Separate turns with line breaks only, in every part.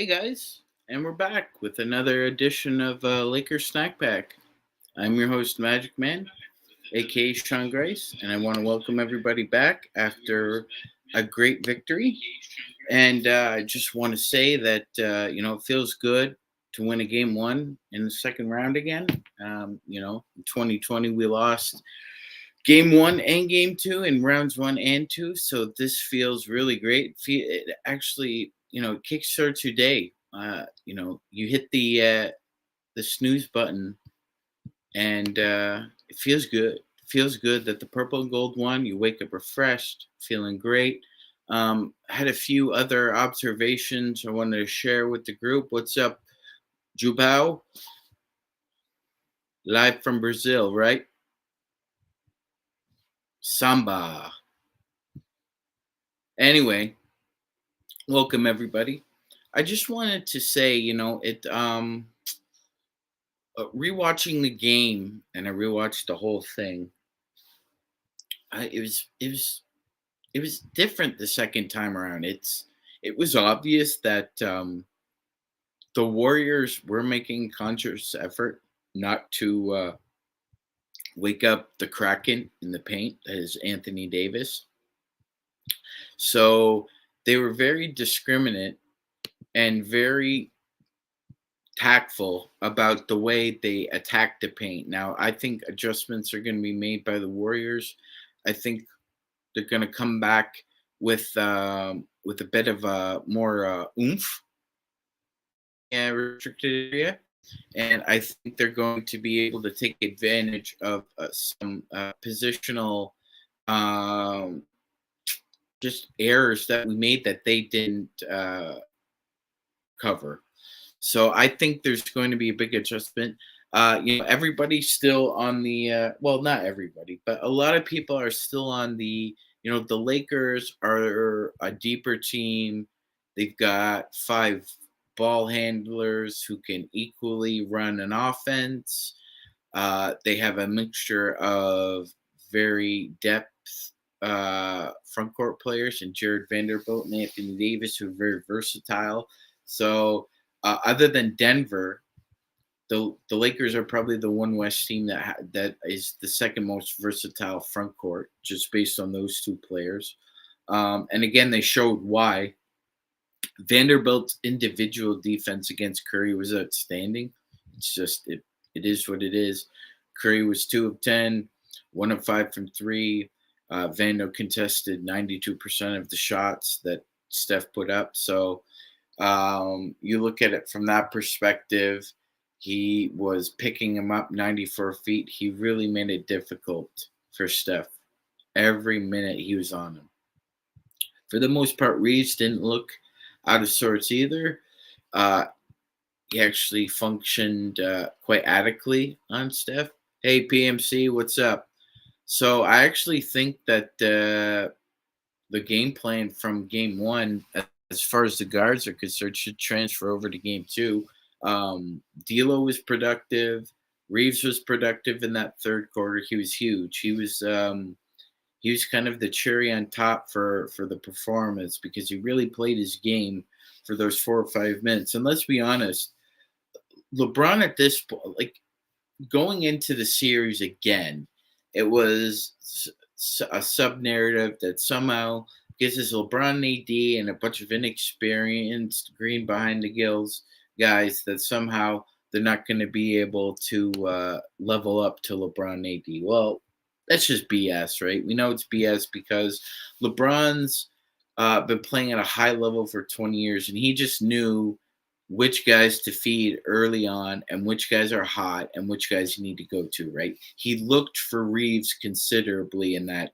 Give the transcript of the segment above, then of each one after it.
Hey guys, and we're back with another edition of Lakers Snack Pack. I'm your host, MagicMan, aka Sean Grice, and I want to welcome everybody back after a great victory. And I just want to say that it feels good to win a game one in the second round again. In 2020 we lost game one and game two in rounds one and two, so this feels really great. It actually, kickstarts your day. You hit the snooze button, and it feels good. It feels good that the purple and gold won. You wake up refreshed, feeling great. Had a few other observations I wanted to share with the group. What's up, Jubao? Live from Brazil, right? Samba. Anyway, welcome everybody. I just wanted to say, rewatching the game, and I rewatched the whole thing. It was different the second time around. It was obvious that the Warriors were making conscious effort not to wake up the Kraken in the paint, that is Anthony Davis. So they were very discriminate and very tactful about the way they attack the paint. Now, I think adjustments are going to be made by the Warriors. I think they're going to come back with a bit of more oomph in restricted area, and I think they're going to be able to take advantage of some positional just errors that we made that they didn't cover. So I think there's going to be a big adjustment. Everybody's still on the well, not everybody, but a lot of people are still on the Lakers are a deeper team. They've got five ball handlers who can equally run an offense. They have a mixture of very depth front court players and Jared Vanderbilt and Anthony Davis, who are very versatile. So other than Denver, the Lakers are probably the one West team that is the second most versatile front court, just based on those two players. And again, they showed why. Vanderbilt's individual defense against Curry was outstanding. It's just it is what it is. Curry was 2 of 10, 1 of 5 from three. Vando contested 92% of the shots that Steph put up. So you look at it from that perspective. He was picking him up 94 feet. He really made it difficult for Steph. Every minute he was on him. For the most part, Reeves didn't look out of sorts either. He actually functioned quite adequately on Steph. Hey, PMC, what's up? So I actually think that the game plan from game one, as far as the guards are concerned, should transfer over to game two. D'Lo was productive. Reeves was productive in that third quarter. He was huge. He was kind of the cherry on top for the performance, because he really played his game for those 4 or 5 minutes. And let's be honest, LeBron at this point, like going into the series again, it was a sub narrative that somehow gives us LeBron and AD and a bunch of inexperienced green behind the gills guys that somehow they're not going to be able to level up to LeBron and AD. Well, that's just BS, right? We know it's BS because LeBron's been playing at a high level for 20 years, and he just knew which guys to feed early on and which guys are hot and which guys you need to go to, right? He looked for Reeves considerably in that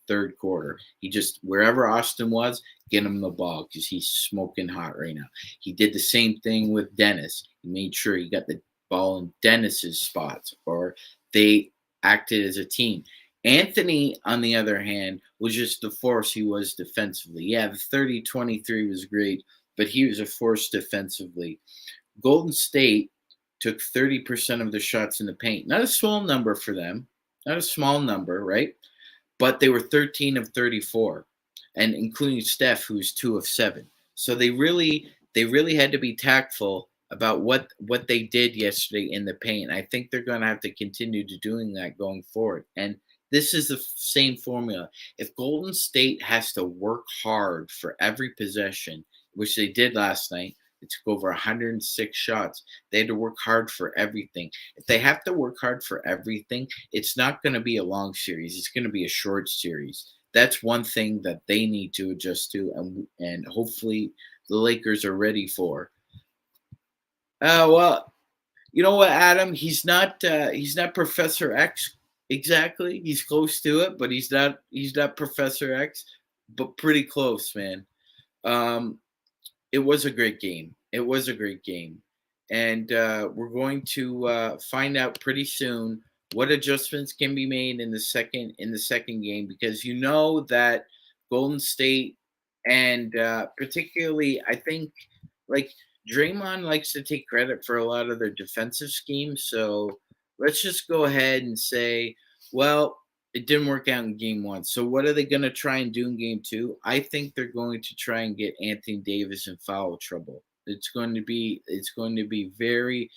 third quarter. He just, wherever Austin was, get him the ball because he's smoking hot right now. He did the same thing with Dennis. He made sure he got the ball in Dennis's spots, or they acted as a team. Anthony, on the other hand, was just the force he was defensively. Yeah, the 30-23 was great, but he was a force defensively. Golden State took 30% of the shots in the paint. Not a small number for them. Not a small number, right? But they were 13 of 34, and including Steph, who's 2 of 7. So they they really had to be tactful about what they did yesterday in the paint. I think they're going to have to continue to doing that going forward. And this is the same formula. If Golden State has to work hard for every possession, which they did last night, it took over 106 shots. They had to work hard for everything. If they have to work hard for everything, it's not going to be a long series. It's going to be a short series. That's one thing that they need to adjust to, and hopefully the Lakers are ready for. Well, you know what, Adam? He's not Professor X exactly. He's close to it, but he's not Professor X, but pretty close, man. Um, it was a great game. It was a great game, and we're going to find out pretty soon what adjustments can be made in the second game, because you know that Golden State, and particularly I think, like, Draymond likes to take credit for a lot of their defensive schemes. So let's just go ahead and say, well, it didn't work out in game one. So what are they going to try and do in game two? I think they're going to try and get Anthony Davis in foul trouble. It's going to be very,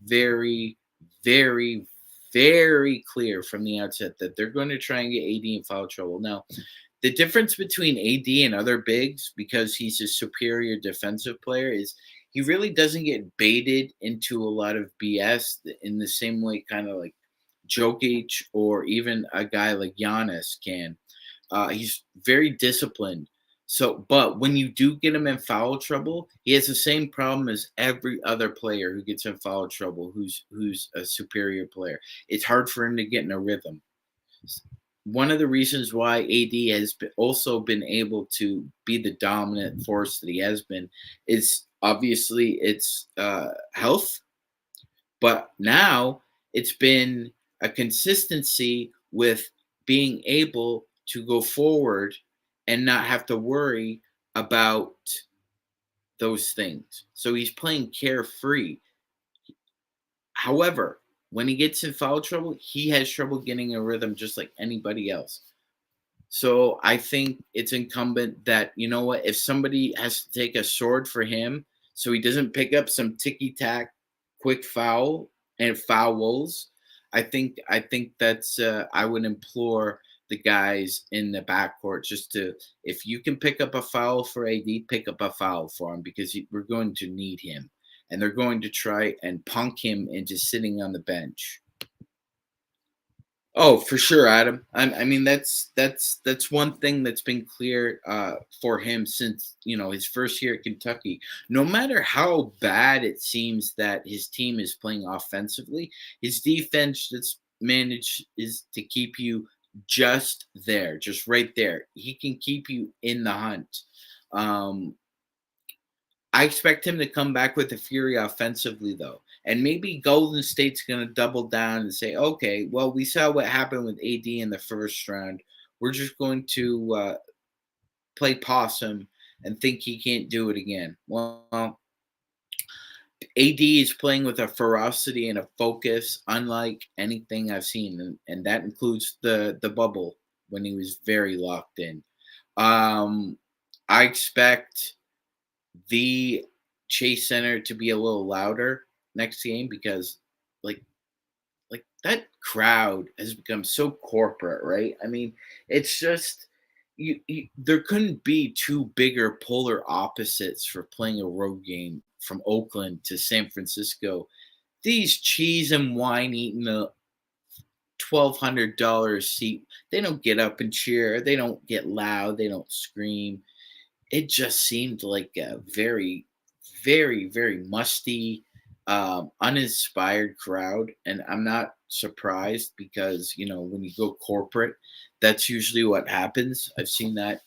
very, very, very clear from the outset that they're going to try and get AD in foul trouble. Now, the difference between AD and other bigs, because he's a superior defensive player, is he really doesn't get baited into a lot of BS in the same way, kind of like Jokic or even a guy like Giannis can. He's very disciplined. So, but when you do get him in foul trouble, he has the same problem as every other player who gets in foul trouble, who's a superior player. It's hard for him to get in a rhythm. One of the reasons why AD has also been able to be the dominant force that he has been is obviously it's health, but now it's been a consistency with being able to go forward and not have to worry about those things. So he's playing carefree. However, when he gets in foul trouble, he has trouble getting a rhythm just like anybody else. So I think it's incumbent that, you know what, if somebody has to take a sword for him so he doesn't pick up some ticky tack quick foul and fouls, I think that's I would implore the guys in the backcourt just to, if you can pick up a foul for AD, pick up a foul for him, because we're going to need him, and they're going to try and punk him into sitting on the bench. Oh, for sure, Adam. I mean, that's one thing that's been clear for him since, his first year at Kentucky. No matter how bad it seems that his team is playing offensively, his defense that's managed is to keep you just there, just right there. He can keep you in the hunt. Um, I expect him to come back with the fury offensively, though. And maybe Golden State's going to double down and say, okay, well, we saw what happened with AD in the first round. We're just going to play possum and think he can't do it again. Well, AD is playing with a ferocity and a focus unlike anything I've seen. And that includes the bubble when he was very locked in. I expect the Chase Center to be a little louder next game, because like that crowd has become so corporate, right? I mean, it's just there couldn't be two bigger polar opposites for playing a road game from Oakland to San Francisco. These cheese and wine eating the $1,200 seat, they don't get up and cheer, they don't get loud, they don't scream. It just seemed like a very, very, very musty, uninspired crowd. And I'm not surprised, because, when you go corporate, that's usually what happens. I've seen that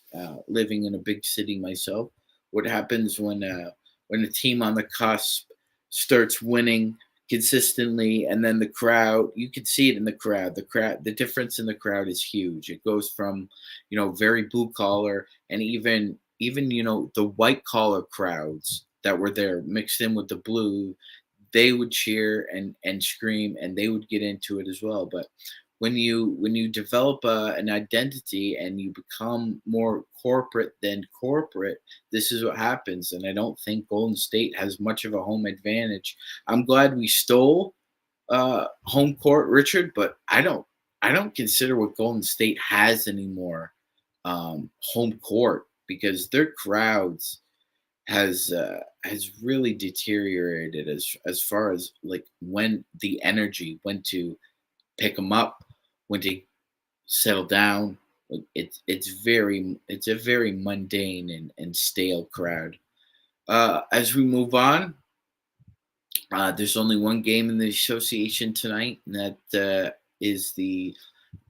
living in a big city myself. What happens when a team on the cusp starts winning consistently, and then the crowd, you can see it in the crowd. The difference in the crowd is huge. It goes from, very blue collar, and even the white collar crowds that were there mixed in with the blue, they would cheer and scream, and they would get into it as well. But when you develop an identity and you become more corporate than corporate, this is what happens. And I don't think Golden State has much of a home advantage. I'm glad we stole home court, Richard, but I don't consider what Golden State has anymore home court because their crowds has really deteriorated as far as like when the energy, when to pick them up, when to settle down. Like it's a very mundane and stale crowd. As we move on, there's only one game in the association tonight, and that is the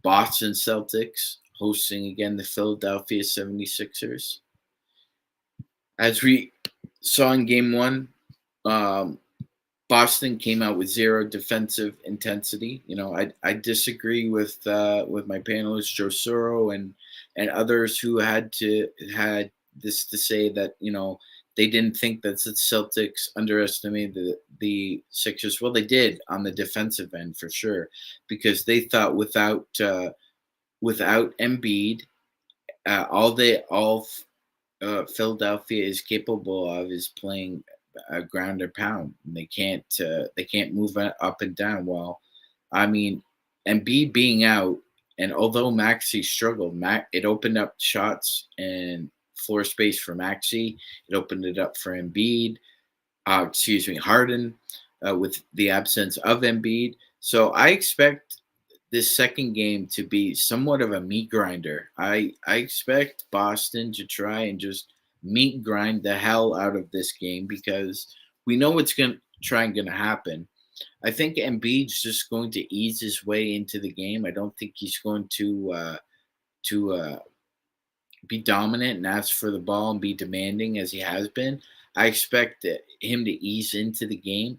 Boston Celtics hosting again the Philadelphia 76ers. As we saw in game one, um, Boston came out with zero defensive intensity. I disagree with my panelist Joe Soro and others who had this to say that they didn't think that the Celtics underestimated the Sixers. Well, they did on the defensive end for sure, because they thought without Embiid, all Philadelphia is capable of is playing a ground or pound. And they can't move up and down. Well, I mean, Embiid being out, and although Maxey struggled, it opened up shots and floor space for Maxey. It opened it up for Embiid. Harden, with the absence of Embiid. So I expect this second game to be somewhat of a meat grinder. I expect Boston to try and just meat grind the hell out of this game because we know what's going to happen. I think Embiid's just going to ease his way into the game. I don't think he's going to be dominant and ask for the ball and be demanding as he has been. I expect him to ease into the game.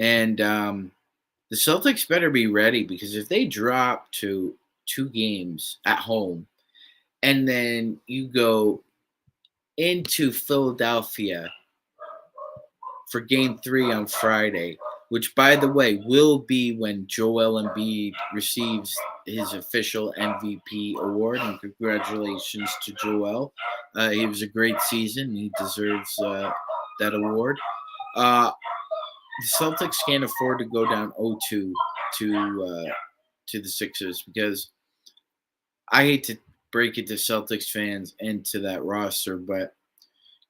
And the Celtics better be ready, because if they drop to 2 games at home and then you go into Philadelphia for game 3 on Friday, which, by the way, will be when Joel Embiid receives his official MVP award. And congratulations to Joel. He was a great season. He deserves that award. The Celtics can't afford to go down 0-2 to the Sixers, because I hate to break it to Celtics fans and to that roster, but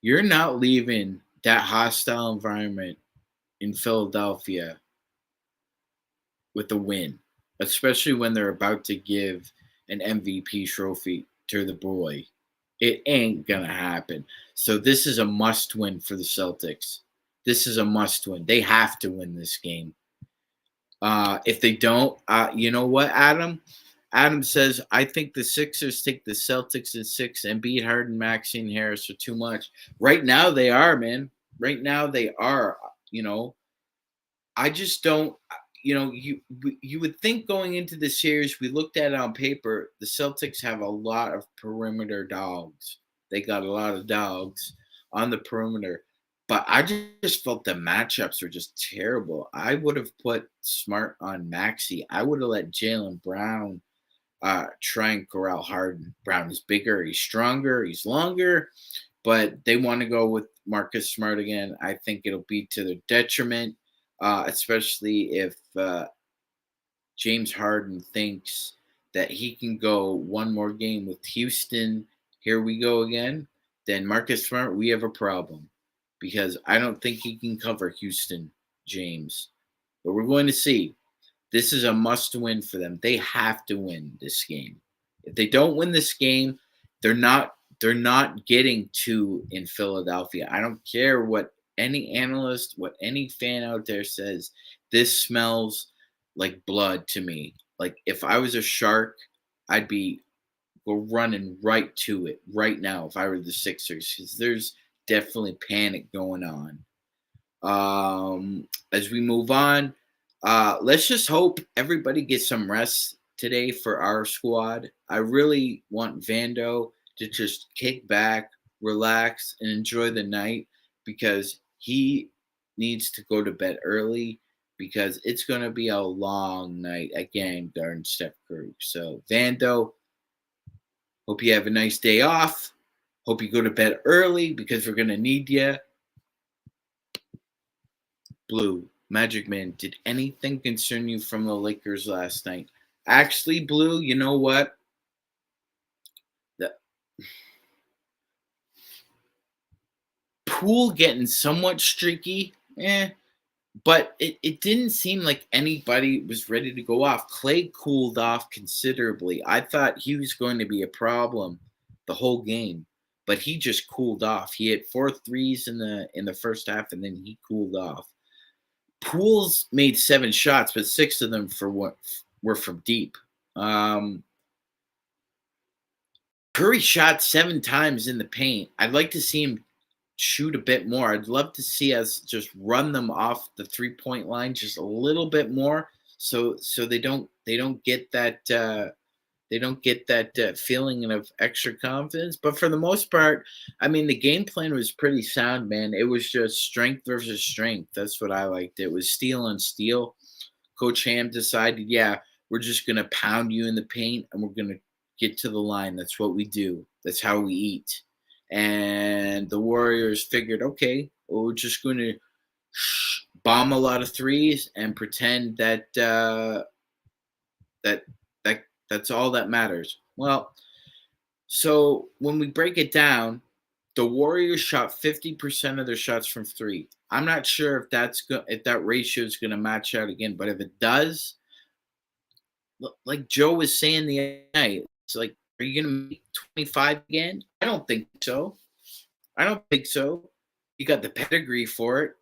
you're not leaving that hostile environment in Philadelphia with a win, especially when they're about to give an MVP trophy to the boy. It ain't gonna happen. So this is a must win for the Celtics. This is a must win. They have to win this game. If they don't, you know what, Adam? Adam says, I think the Sixers take the Celtics in 6 and beat Harden, Maxey, and Harris are too much. Right now they are, man. Right now they are. I just don't. You would think going into the series, we looked at it on paper, the Celtics have a lot of perimeter dogs. They got a lot of dogs on the perimeter. But I just felt the matchups were just terrible. I would have put Smart on Maxey. I would have let Jaylen Brown try and corral Harden. Brown is bigger, he's stronger, he's longer, but they want to go with Marcus Smart again. I think it'll be to their detriment, especially if James Harden thinks that he can go one more game with Houston. Here we go again. Then Marcus Smart, we have a problem, because I don't think he can cover Houston, James. But we're going to see. This is a must-win for them. They have to win this game. If they don't win this game, they're not getting 2 in Philadelphia. I don't care what any analyst, what any fan out there says. This smells like blood to me. Like, if I was a shark, I'd be running right to it right now if I were the Sixers, because there's definitely panic going on. As we move on, let's just hope everybody gets some rest today for our squad. I really want Vando to just kick back, relax, and enjoy the night, because he needs to go to bed early, because it's going to be a long night again during Steph Curry. So, Vando, Hope you have a nice day off. Hope you go to bed early because we're gonna need you. Blue, Magic Man, did anything concern you from the Lakers last night? Actually, Blue, you know what? The Pool getting somewhat streaky, but it didn't seem like anybody was ready to go off. Clay cooled off considerably. I thought he was going to be a problem the whole game, but he just cooled off. He hit 4 threes in the first half, and then he cooled off. Pools made 7 shots, but 6 of them for what were from deep. Curry shot 7 times in the paint. I'd like to see him shoot a bit more. I'd love to see us just run them off the 3-point line just a little bit more, so they don't get that feeling of extra confidence. But for the most part, I mean, the game plan was pretty sound, man. It was just strength versus strength. That's what I liked. It was steel on steel. Coach Ham decided, yeah, we're just gonna pound you in the paint and we're gonna get to the line. That's what we do. That's how we eat. And the Warriors figured, okay, well, we're just gonna bomb a lot of threes and pretend that that's all that matters. Well, so when we break it down, the Warriors shot 50% of their shots from three. I'm not sure if that ratio is going to match out again, but if it does, like Joe was saying the other night, it's like, are you going to make 25 again? I don't think so. I don't think so. You got the pedigree for it,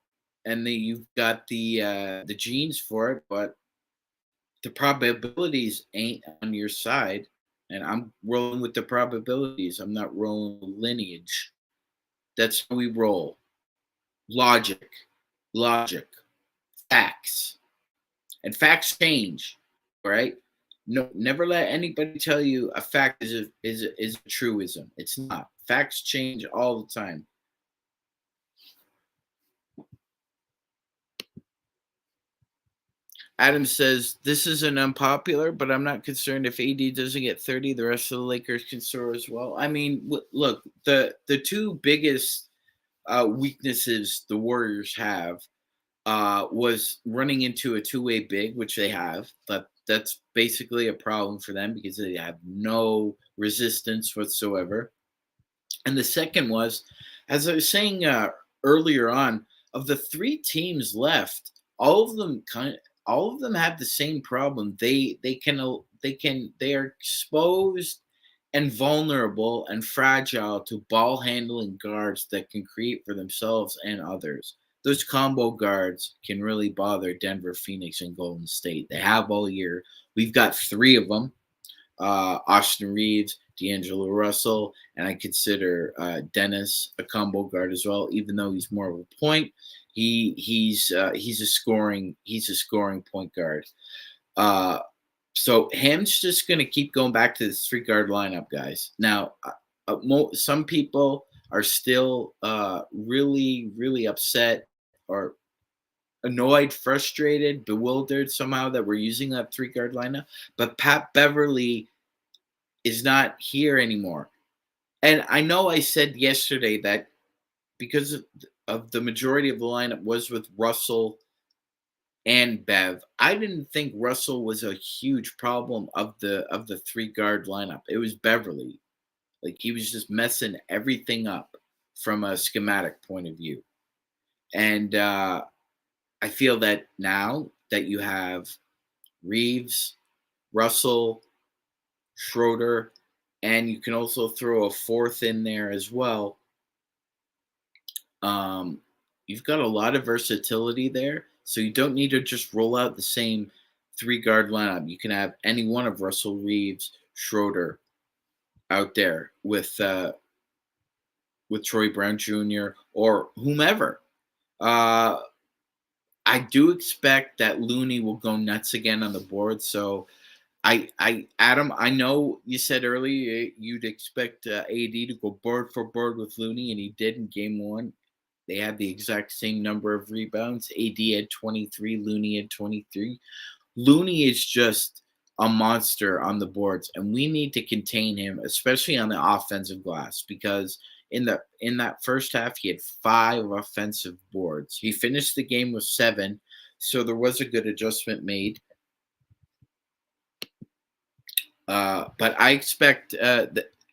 and you've got the genes for it, but the probabilities ain't on your side. And I'm rolling with the probabilities. I'm not rolling with lineage. That's how we roll. Logic, logic, facts, and facts change. All right. No, never let anybody tell you a fact is a truism. It's not. Facts change all the time. Adam says this is an unpopular, but I'm not concerned if AD doesn't get 30. The rest of the Lakers can soar as well. I mean, look, the two biggest weaknesses the Warriors have was running into a two-way big, which they have, but that's basically a problem for them because they have no resistance whatsoever. And the second was, as I was saying earlier on, of the three teams left, all of them have the same problem. They are exposed and vulnerable and fragile to ball handling guards that can create for themselves and others. Those combo guards can really bother Denver, Phoenix, and Golden State. They have all year. We've got 3 of them: Austin Reeves, D'Angelo Russell, and I consider Dennis a combo guard as well. Even though he's more of a point, he's a scoring point guard. So Ham's just going to keep going back to this 3 guard lineup, guys. Now, some people are still really upset or annoyed, frustrated, bewildered somehow that we're using that 3 guard lineup. But Pat Beverly is not here anymore. And I know I said yesterday that because of the majority of the lineup was with Russell and Bev, I didn't think Russell was a huge problem of the 3 guard lineup. It was Beverly. Like he was just messing everything up from a schematic point of view. And I feel that now that you have Reeves, Russell, Schroeder, and you can also throw a fourth in there as well. You've got a lot of versatility there, so you don't need to just roll out the same 3 guard lineup. You can have any one of Russell, Reeves, Schroeder out there with Troy Brown Jr. or whomever. I do expect that Looney will go nuts again on the board. So, Adam, I know you said earlier you'd expect AD to go board for board with Looney, and he did in Game 1. They had the exact same number of rebounds. AD had 23, Looney had 23. Looney is just a monster on the boards, and we need to contain him, especially on the offensive glass, because in that first half he had 5 offensive boards. He finished the game with 7, so there was a good adjustment made. But I expect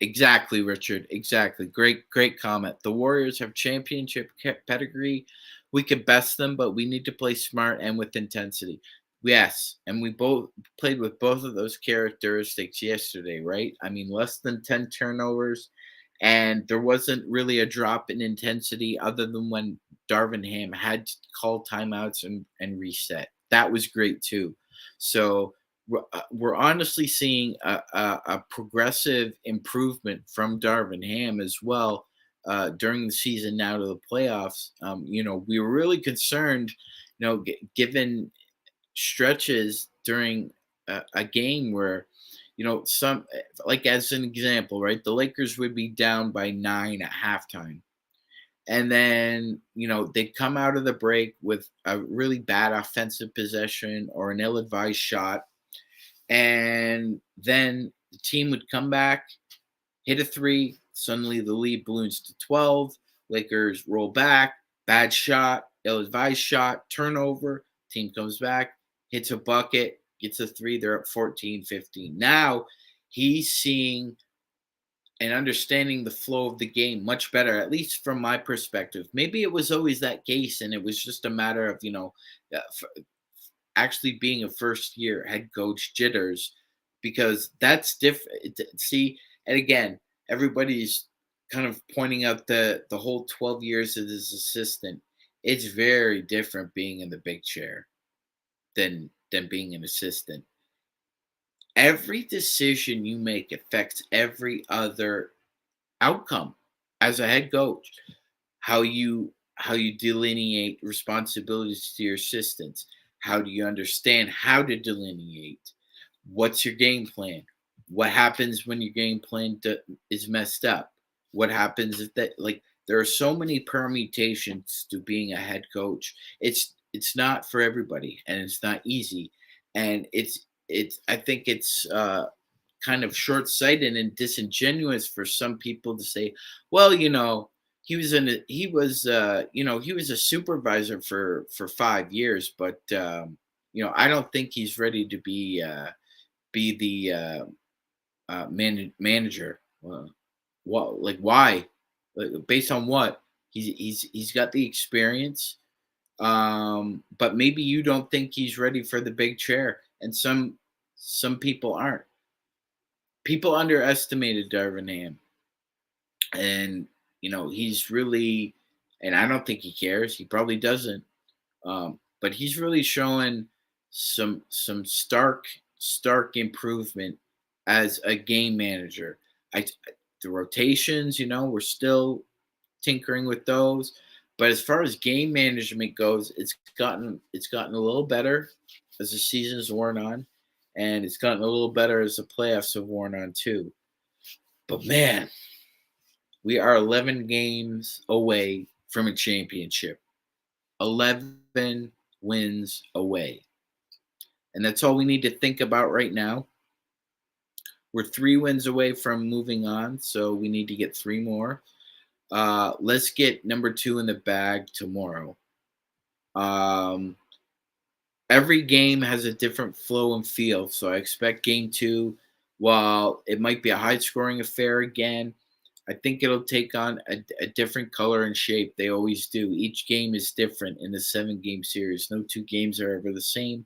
exactly, Richard. Exactly. Great comment. The Warriors have championship pedigree. We could best them, but we need to play smart and with intensity. Yes, and we both played with both of those characteristics yesterday, right? I mean, less than 10 turnovers, and there wasn't really a drop in intensity other than when Darvin Ham had to call timeouts and reset. That was great too. So we're honestly seeing a progressive improvement from Darvin Ham as well during the season now to the playoffs. We were really concerned, given stretches during a game where, some like as an example, right, the Lakers would be down by 9 at halftime. And then, they'd come out of the break with a really bad offensive possession or an ill advised shot, and then the team would come back, hit a three. Suddenly the lead balloons to 12. Lakers roll back. Bad shot, ill advised shot, turnover. Team comes back, hits a bucket, gets a three. They're up 14-15. Now he's seeing and understanding the flow of the game much better, at least from my perspective. Maybe it was always that case, and it was just a matter of, actually being a first year head coach jitters, because that's different. See, and again, everybody's kind of pointing out the whole 12 years as his assistant. It's very different being in the big chair than being an assistant. Every decision you make affects every other outcome as a head coach. How you delineate responsibilities to your assistants. How do you understand how to delineate? What's your game plan? What happens when your game plan is messed up? What happens if that, like, there are so many permutations to being a head coach. It's not for everybody, and it's not easy, and it's I think it's kind of short-sighted and disingenuous for some people to say, well, he was a supervisor for 5 years, but I don't think he's ready to be the manager. What, like, why? Based on what? He's got the experience, but maybe you don't think he's ready for the big chair, and some people aren't. People underestimated Darvin Ham, and he's really, and I don't think he cares. He probably doesn't. But he's really showing some stark improvement as a game manager. I The rotations, we're still tinkering with those, but as far as game management goes, it's gotten a little better as the season's worn on, and it's gotten a little better as the playoffs have worn on too. But man, we are 11 games away from a championship. 11 wins away. And that's all we need to think about right now. We're 3 wins away from moving on, so we need to get 3 more. Let's get number 2 in the bag tomorrow. Every game has a different flow and feel, so I expect game 2, while it might be a high-scoring affair again, I think it'll take on a different color and shape. They always do. Each game is different in a 7-game series. No 2 games are ever the same.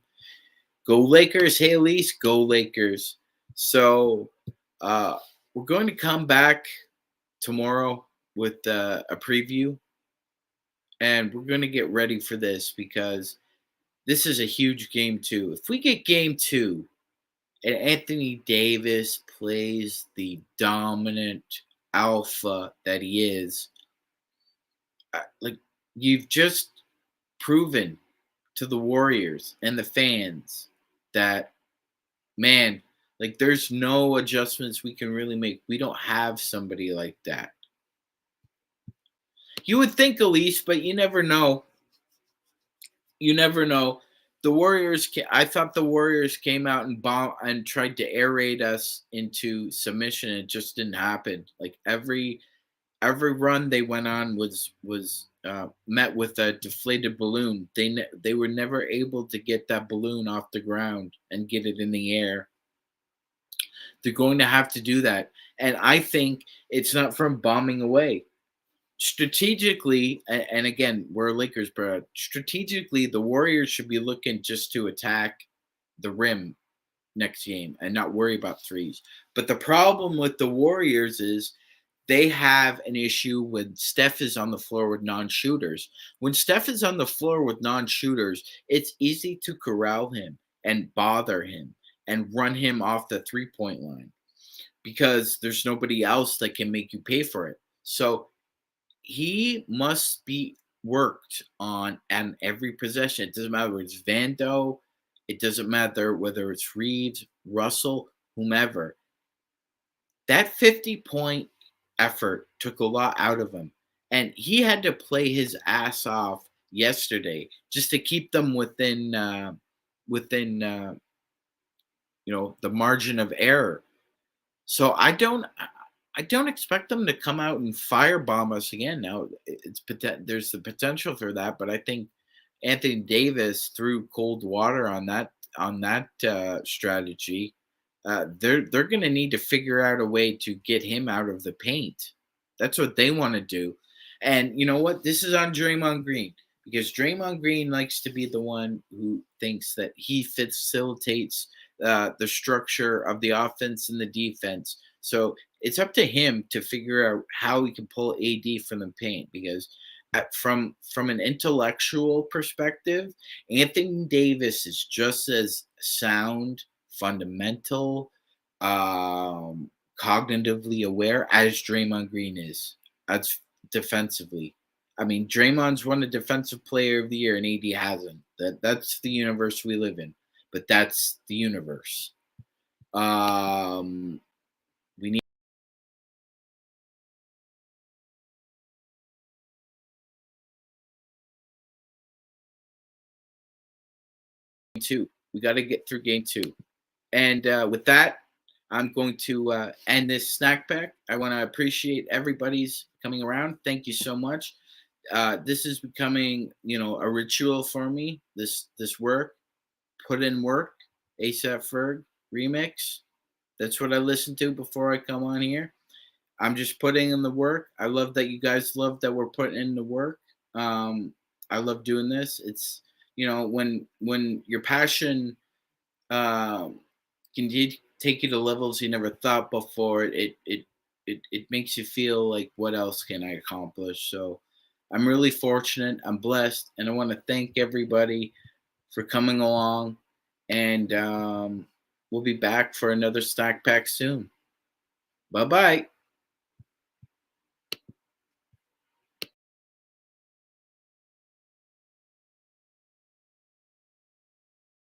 Go Lakers. Hey, Elise, go Lakers. So we're going to come back tomorrow with a preview, and we're going to get ready for this because this is a huge game 2. If we get game 2 and Anthony Davis plays the dominant alpha that he is, like, you've just proven to the Warriors and the fans that, man, like, there's no adjustments we can really make. We don't have somebody like that. You would think, Elise, but you never know. You never know. The Warriors. I thought the Warriors came out and bomb and tried to air raid us into submission. It just didn't happen. Like every run they went on was met with a deflated balloon. They were never able to get that balloon off the ground and get it in the air. They're going to have to do that, and I think it's not from bombing away. Strategically, and again, we're Lakers, but strategically, the Warriors should be looking just to attack the rim next game and not worry about threes. But the problem with the Warriors is they have an issue when Steph is on the floor with non-shooters. When Steph is on the floor with non-shooters, it's easy to corral him and bother him and run him off the three-point line because there's nobody else that can make you pay for it. So he must be worked on every possession. It doesn't matter whether it's Vando, it doesn't matter whether it's Reeves, Russell, whomever. That 50-point effort took a lot out of him. And he had to play his ass off yesterday just to keep them within the margin of error. So I don't expect them to come out and firebomb us again. Now there's the potential for that, but I think Anthony Davis threw cold water on that strategy. They're going to need to figure out a way to get him out of the paint. That's what they want to do. And you know what? This is on Draymond Green because Draymond Green likes to be the one who thinks that he facilitates the structure of the offense and the defense. So it's up to him to figure out how he can pull AD from the paint because from an intellectual perspective, Anthony Davis is just as sound, fundamental, cognitively aware as Draymond Green is. That's defensively. I mean, Draymond's won a Defensive Player of the Year and AD hasn't. That's the universe we live in. But that's the universe. We need two. We got to get through game two. And with that, I'm going to end this snack pack. I want to appreciate everybody's coming around. Thank you so much. This is becoming, a ritual for me. This work, put in work, ASAP Ferg remix. That's what I listen to before I come on here. I'm just putting in the work. I love that you guys love that we're putting in the work. I love doing this. It's when your passion can take you to levels you never thought before. It makes you feel like what else can I accomplish? So I'm really fortunate. I'm blessed, and I want to thank everybody for coming along. And we'll be back for another Stack Pack soon. Bye bye.